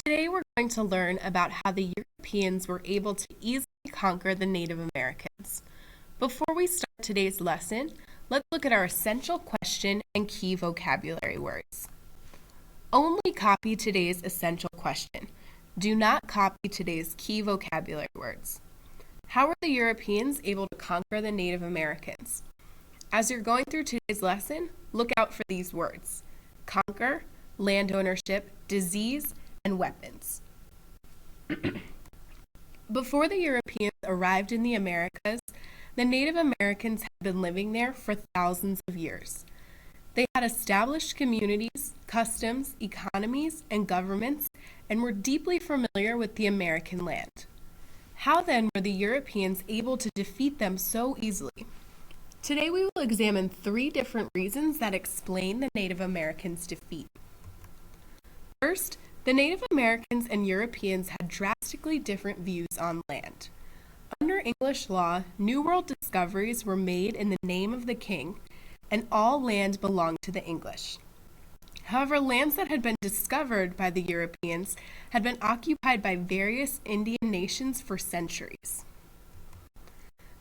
Today we're going to learn about how the Europeans were able to easily conquer the Native Americans. Before we start today's lesson, let's look at our essential question and key vocabulary words. Only copy today's essential question. Do not copy today's key vocabulary words. How were the Europeans able to conquer the Native Americans? As you're going through today's lesson, look out for these words: conquer, land ownership, disease, and weapons. Before the Europeans arrived in the Americas, the Native Americans had been living there for thousands of years. They had established communities, customs, economies, and governments, and were deeply familiar with the American land. How then were the Europeans able to defeat them so easily? Today we will examine 3 different reasons that explain the Native Americans' defeat. First, the Native Americans and Europeans had drastically different views on land. Under English law, New World discoveries were made in the name of the king, and all land belonged to the English. However, lands that had been discovered by the Europeans had been occupied by various Indian nations for centuries.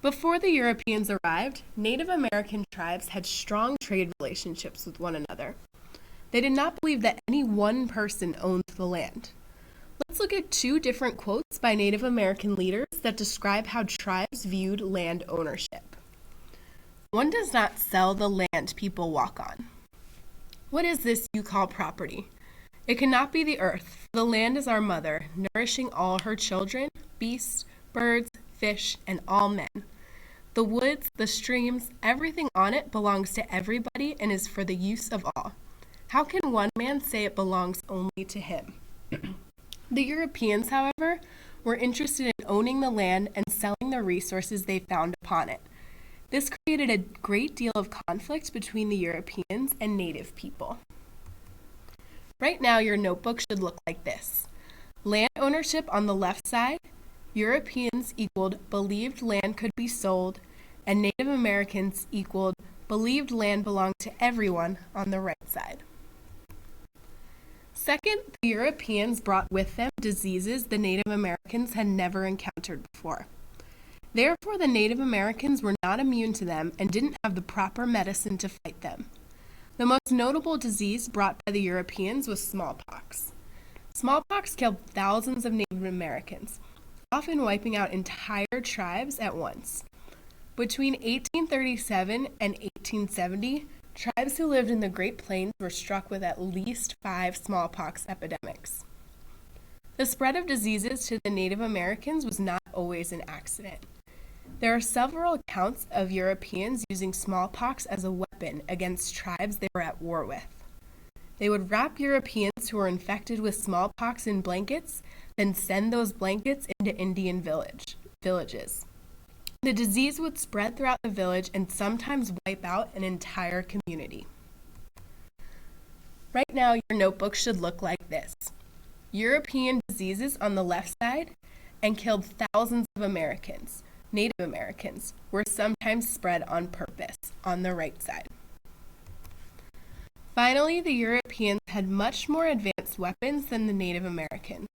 Before the Europeans arrived, Native American tribes had strong trade relationships with one another. They did not believe that any one person owned the land. Let's look at 2 different quotes by Native American leaders that describe how tribes viewed land ownership. One does not sell the land people walk on. What is this you call property? It cannot be the earth, for the land is our mother, nourishing all her children, beasts, birds, fish, and all men. The woods, the streams, everything on it belongs to everybody and is for the use of all. How can one man say it belongs only to him? The Europeans, however, were interested in owning the land and selling the resources they found upon it. This created a great deal of conflict between the Europeans and native people. Right now, your notebook should look like this. Land ownership on the left side, Europeans equaled believed land could be sold, and Native Americans equaled believed land belonged to everyone on the right side. Second, the Europeans brought with them diseases the Native Americans had never encountered before. Therefore, the Native Americans were not immune to them and didn't have the proper medicine to fight them. The most notable disease brought by the Europeans was smallpox. Smallpox killed thousands of Native Americans, often wiping out entire tribes at once. Between 1837 and 1870, tribes who lived in the Great Plains were struck with at least 5 smallpox epidemics. The spread of diseases to the Native Americans was not always an accident. There are several accounts of Europeans using smallpox as a weapon against tribes they were at war with. They would wrap Europeans who were infected with smallpox in blankets, then send those blankets into Indian villages. The disease would spread throughout the village and sometimes wipe out an entire community. Right now, your notebook should look like this. European diseases on the left side and killed thousands of Americans, Native Americans, were sometimes spread on purpose on the right side. Finally, the Europeans had much more advanced weapons than the Native Americans.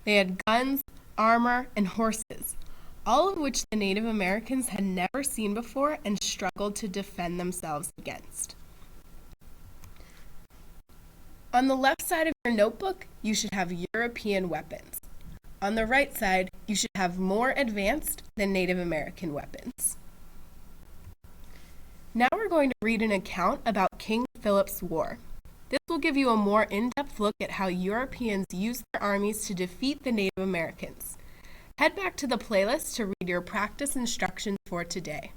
They had guns, armor, and horses, all of which the Native Americans had never seen before and struggled to defend themselves against. On the left side of your notebook, you should have European weapons. On the right side, you should have more advanced than Native American weapons. Now we're going to read an account about King Philip's War. This will give you a more in-depth look at how Europeans used their armies to defeat the Native Americans. Head back to the playlist to read your practice instructions for today.